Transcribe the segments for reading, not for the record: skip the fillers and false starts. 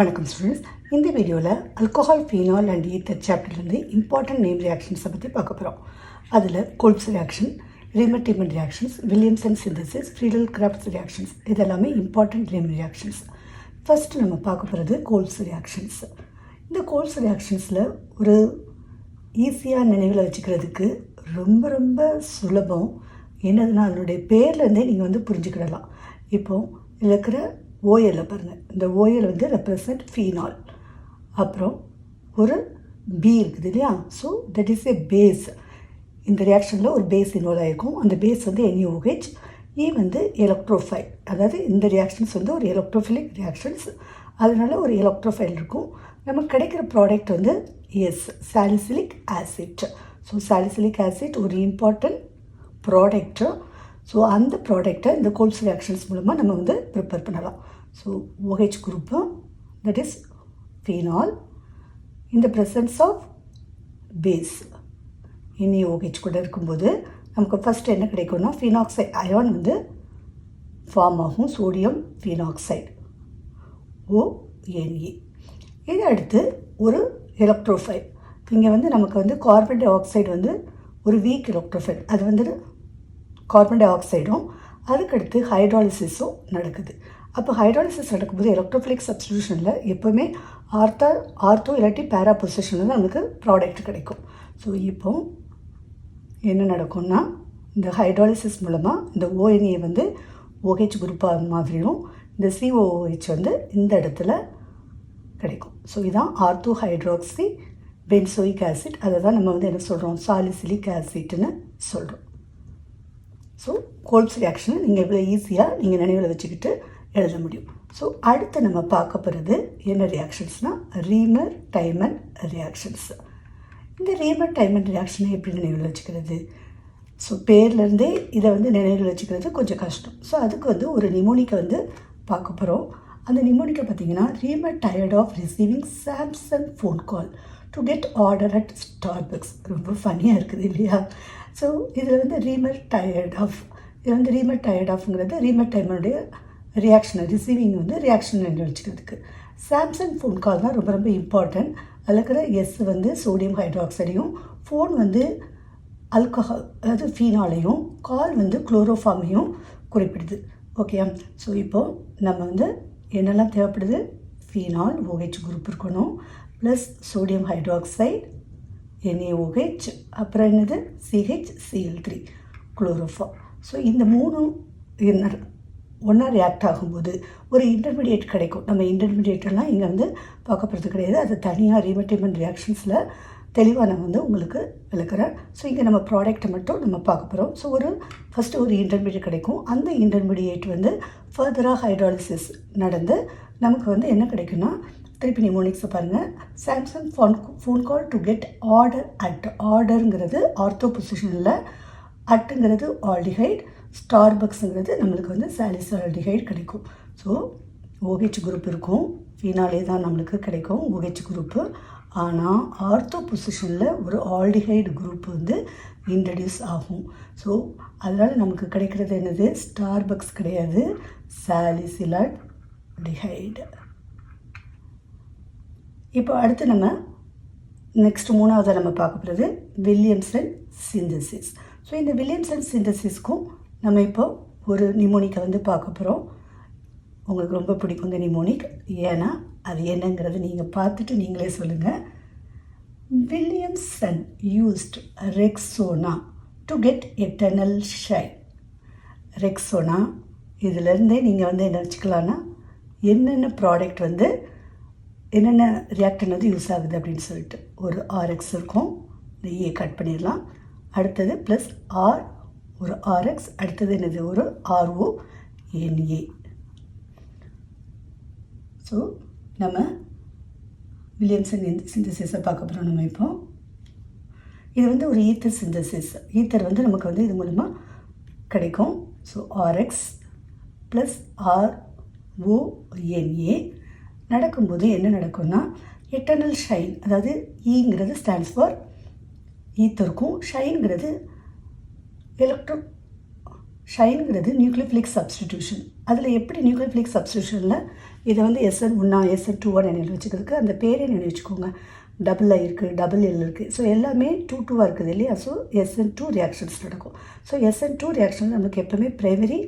வணக்கம் ஸ்டூடெண்ட்ஸ். இந்த வீடியோவில் ஆல்கஹால், ஃபீனால் அண்ட் ஈத்தர் சாப்டர்லேருந்து இம்பார்ட்டன்ட் நேம் ரியாக்ஷன்ஸை பற்றி பார்க்க போகிறோம். அதில் Kolbe's reaction, Reimer Tiemann reactions, Williamson synthesis, Friedel Crafts reactions இதெல்லாமே இம்பார்ட்டன்ட் நேம் ரியாக்ஷன்ஸ். ஃபஸ்ட்டு நம்ம பார்க்க போகிறது கோல்ப்ஸ் ரியாக்ஷன்ஸ். இந்த கோல்ப்ஸ் ரியாக்ஷன்ஸில் ஒரு ஈஸியாக நினைவில் வச்சுக்கிறதுக்கு ரொம்ப ரொம்ப சுலபம். என்னதுன்னா அதனுடைய பேர்லேருந்தே நீங்கள் புரிஞ்சுக்கிடலாம். இப்போது இதில் இருக்கிற ஓஎல்லை பாருங்கள். இந்த ஓஎல் ரெப்ரசன்ட் ஃபீனால். அப்புறம் ஒரு பி இருக்குது இல்லையா? So that is a base. இந்த ரியாக்ஷனில் ஒரு பேஸ் இன்வால்வ் ஆகிருக்கும். அந்த பேஸ் NaOH. எலக்ட்ரோஃபைல். அதாவது இந்த ரியாக்ஷன்ஸ் ஒரு எலக்ட்ரோஃபிலிக் ரியாக்ஷன்ஸ். அதனால ஒரு எலக்ட்ரோஃபைல் இருக்கும். நமக்கு கிடைக்கிற product salicylic acid. So salicylic acid ஒரு இம்பார்ட்டன்ட் ப்ராடக்ட்டு. ஸோ அந்த ப்ராடக்டை இந்த கோல்ப்ஸ் ரியாக்ஷன்ஸ் மூலமாக நம்ம ப்ரிப்பேர் பண்ணலாம். So OH group, that is phenol, இந்த ப்ரெசன்ஸ் ஆஃப் பேஸ் NaOH கூட இருக்கும்போது நமக்கு ஃபஸ்ட்டு என்ன கிடைக்கும்னா ஃபீனாக்சைடு அயான் ஃபார்ம் ஆகும். Sodium phenoxide ONA. இதை அடுத்து ஒரு எலக்ட்ரோஃபைல். இங்கே நமக்கு கார்பன் டை ஆக்சைடு ஒரு வீக் எலக்ட்ரோஃபைல். அது கார்பன் டை ஆக்சைடும் அதுக்கடுத்து ஹைட்ராலிசிஸும் நடக்குது. அப்போ ஹைட்ராலிசிஸ் நடக்கும்போது எலக்ட்ரோஃபிலிக் சப்ஸ்டிடியூஷனில் எப்போவுமே ஆர்த்தோ இல்லாட்டி பேரா பொசிஷனில் நமக்கு ப்ராடக்ட் கிடைக்கும். ஸோ இப்போ என்ன நடக்கும்னா இந்த ஹைட்ராலிசிஸ் மூலமாக இந்த ONA OH குரூப்பாக மாதிரியும் இந்த COOH இந்த இடத்துல கிடைக்கும். ஸோ இதுதான் ஆர்த்தோ ஹைட்ராக்சி பென்சோயிக் ஆசிட். அதை தான் நம்ம என்ன சொல்கிறோம், சாலிசிலிக் ஆசிட்னு சொல்கிறோம். ஸோ கோல்ப்ஸ் ரியாக்ஷனை நீங்கள் இவ்வளோ ஈஸியாக நீங்கள் நினைவில் வச்சுக்கிட்டு எழுத முடியும். ஸோ அடுத்து நம்ம பார்க்க போகிறது என்ன ரியாக்ஷன்ஸ்னால் ரீமர் டைமன் ரியாக்ஷன்ஸ். இந்த ரீமர் டைமன் ரியாக்ஷனை எப்படி நினைவில் வச்சுக்கிறது? ஸோ பேர்லேருந்தே இதை நினைவில் வச்சுக்கிறது கொஞ்சம் கஷ்டம். ஸோ அதுக்கு ஒரு நிமோனிக்கை பார்க்க போகிறோம். அந்த நிமோனிக்கை பார்த்திங்கன்னா Reimer tired of receiving Samsung phone call to get order at Starbucks. ரொம்ப ஃபன்னியாக இருக்குது இல்லையா? ஸோ இதில் ரீமர் டயர்ட் ஆஃப், இது ரீமர் டயர்ட் ஆஃப்ங்கிறது ரீமர் டைமனுடைய ரியாக்ஷனை ரிசீவிங் ரியாக்ஷன் வச்சுக்கிறதுக்கு. சாம்சங் ஃபோன் கால் தான் ரொம்ப ரொம்ப இம்பார்ட்டன்ட். அதில் இருக்கிற எஸ் சோடியம் ஹைட்ராக்சைடையும், ஃபோன் ஆல்கஹால் அதாவது ஃபீனாலையும், கால் குளோரோஃபார்மையும் குறிப்பிடுது. ஓகே. ஸோ இப்போது நம்ம என்னெல்லாம் தேவைப்படுது? ஃபீனால் OH குரூப் இருக்கணும், ப்ளஸ் சோடியம் ஹைட்ராக்சைடு NaOH, அப்புறம் என்னது CHCl3 குளோரோஃபார்ம். ஸோ இந்த மூணும் ஒன்றா ரியாக்ட் ஆகும்போது ஒரு இன்டர்மீடியேட் கிடைக்கும். நம்ம இன்டர்மீடியேட்டெல்லாம் இங்கே பார்க்க போகிறது கிடையாது. அது தனியாக ரீமர்-டிமன் ரியாக்ஷன்ஸில் தெளிவாக நான் உங்களுக்கு விளக்குறேன். ஸோ இங்கே நம்ம ப்ராடக்ட்டை மட்டும் நம்ம பார்க்க போகிறோம். ஸோ ஃபஸ்ட்டு ஒரு இன்டர்மீடியேட் கிடைக்கும். அந்த இன்டர்மீடியேட் ஃபர்தராக ஹைட்ராலிசிஸ் நடந்து நமக்கு என்ன கிடைக்குன்னா திருப்பி நிமோனிக்ஸை பாருங்கள். Samsung phone call to get order at. ஆர்டருங்கிறது ஆர்த்தோ பொசிஷனில், அட்டுங்கிறது ஆல்டிஹைட், ஸ்டார்பக்ஸுங்கிறது நம்மளுக்கு சாலிசால்டிஹைட் கிடைக்கும். ஸோ OH குரூப் இருக்கும், ஃபீனாலே தான் நம்மளுக்கு கிடைக்கும் OH குரூப்பு. ஆனால் ஆர்த்தோ பொசிஷனில் ஒரு ஆல்டிஹைடு குரூப் இன்ட்ரடியூஸ் ஆகும். ஸோ அதனால் நமக்கு கிடைக்கிறது என்னது? ஸ்டார்பக்ஸ் கிடையாது, சாலிசிலால்டிஹைடு. இப்போ அடுத்து நம்ம நெக்ஸ்ட் மூணாவது நம்ம பார்க்க போகிறது வில்லியம்சன் சிந்தசிஸ். ஸோ இந்த வில்லியம்சன் சிந்தசிஸ்க்கும் நம்ம இப்போ ஒரு நிமோனிக்கை பார்க்க போகிறோம். உங்களுக்கு ரொம்ப பிடிக்கும் இந்த நிமோனிக். ஏன்னா அது என்னங்கிறது நீங்கள் பார்த்துட்டு நீங்களே சொல்லுங்கள். Williamson used Rexona to get eternal shine. Rexona இதிலேருந்தே நீங்கள் என்ன வச்சுக்கலான்னா என்னென்ன ப்ராடக்ட் என்னென்ன ரியாக்டன் யூஸ் ஆகுது அப்படின்னு சொல்லிட்டு ஒரு RX இருக்கும். இந்த ஏ கட் பண்ணிடலாம். அடுத்தது ப்ளஸ் ஆர் ஒரு RX, அடுத்தது என்னது ஒரு RONA. ஸோ நம்ம வில்லியம்சன் சிந்தசிஸை பார்க்க போகிறோம். நம்ம இப்போ இது ஒரு ஈத்தர் சிந்தசிஸ். ஈத்தர் நமக்கு இது மூலமாக கிடைக்கும். ஸோ RX ப்ளஸ் RONA நடக்கும்போது என்ன நடக்கும்னா எட்டர்னல் ஷைன், அதாவது ஈங்கிறது ஸ்டாண்ட்ஸ் ஃபார் ஈத்தருக்கும், ஷைன்கிறது ஷைன்கிறது நியூக்ளியோஃபிலிக் சப்ஸ்டிடியூஷன். அதில் எப்படி நியூக்ளியோஃபிலிக் சப்ஸ்டிடியூஷனில் இதை வந்து SN1 SN2 நினைவு வச்சுக்கிறதுக்கு அந்த பேரே நினைவு வச்சுக்கோங்க. டபுள் ஐ இருக்குது, டபுள் எல் இருக்குது. ஸோ எல்லாமே 2 இருக்குது இல்லையா? ஸோ SN2 ரியாக்ஷன்ஸ் நடக்கும். ஸோ SN2 ரியாக்ஷன் நமக்கு எப்போவுமே ப்ரைமரி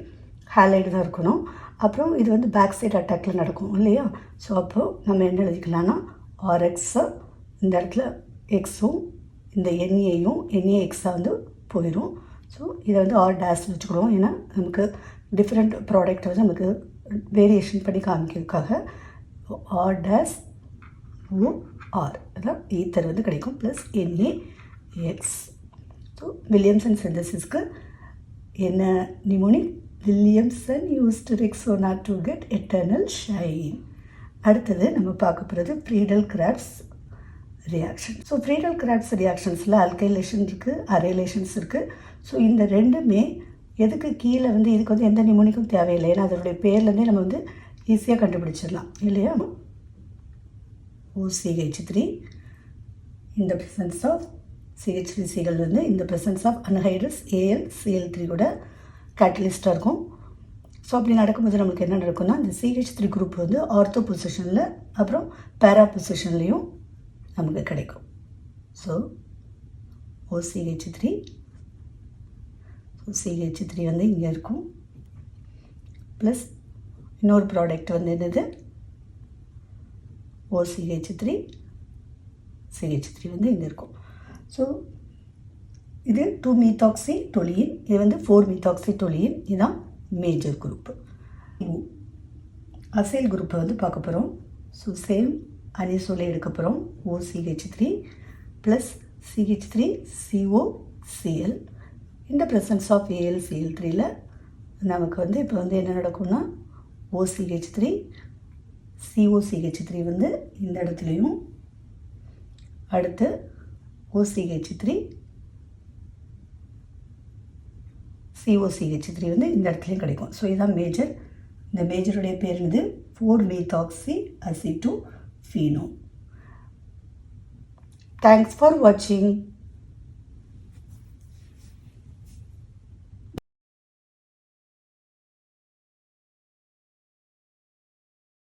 ஹேலைடு தான் இருக்கணும். அப்புறம் இது வந்து பேக் சைடு அட்டாக்கில் நடக்கும் இல்லையா? ஸோ அப்போது நம்ம என்ன எழுதிக்கலாம்னா RXஐ இந்த இடத்துல எக்ஸும் இந்த NAயும் NAXாக வந்து போயிடும். ஸோ இதை வந்து R டேஸ் வச்சுக்கிடுவோம். ஏன்னா நமக்கு டிஃப்ரெண்ட் ப்ராடக்ட் வந்து நமக்கு வேரியேஷன் பண்ணி காமிக்கிறதுக்காக R டேஸ் OR அதான் ஈத்தர் வந்து கிடைக்கும் ப்ளஸ் NaX. ஸோ வில்லியம்சன் சிந்தசிஸ்க்கு என்ன mnemonic? Williamson used Rexona to get eternal shine. அடுத்தது நம்ம பார்க்க போகிறது Friedel Crafts reaction. So Friedel Crafts ரியாக்ஷன்ஸில் அல்கைலேஷன் இருக்குது, அரேலேஷன்ஸ் இருக்குது. ஸோ இந்த ரெண்டுமே எதுக்கு கீழே வந்து இதுக்கு வந்து எந்த நிமோனிக்கும் தேவையில்லை. ஏன்னா அதனுடைய பேர்லேருந்தே நம்ம வந்து ஈஸியாக கண்டுபிடிச்சிடலாம் இல்லையா? OCH3 இந்த ப்ரெசன்ஸ் ஆஃப் CH3Cl வந்து இந்த ப்ரெசன்ஸ் ஆஃப் அன்ஹைட்ரஸ் AlCl3 கூட கேட்டலிஸ்ட்டாக இருக்கும். ஸோ அப்படி நடக்கும்போது நமக்கு என்ன நடக்கும்னா இந்த CH3 குரூப் வந்து ஆர்த்தோ பொசிஷனில் அப்புறம் பேரா பொசிஷன்லேயும் நமக்கு கிடைக்கும். ஸோ OCH3 CH3 வந்து இங்கே இருக்கும். ப்ளஸ் இன்னொரு ப்ராடக்ட் வந்து என்னது OCH3 CH3 வந்து இங்கே இருக்கும். ஸோ இது 2-methoxytoluene, இது வந்து 4-methoxytoluene. இதுதான் மேஜர் குரூப்பு. அசைல் குரூப்பை வந்து பார்க்க போகிறோம். ஸோ சேம் அனிசோலை எடுக்க போகிறோம். OCH3 ப்ளஸ் CH3COCl இந்த ப்ரெசன்ஸ் ஆஃப் AlCl3ல நமக்கு வந்து இப்போ வந்து என்ன நடக்கும்னா OCH3 COCH3 வந்து இந்த இடத்துலையும் அடுத்து OCH3 COCH3 வந்து இந்த இடத்துலையும் கிடைக்கும். ஸோ இதுதான் மேஜர். இந்த மேஜருடைய பேர் வந்து 4-methoxyacetophenone. தேங்க்ஸ் ஃபார் வாட்சிங்.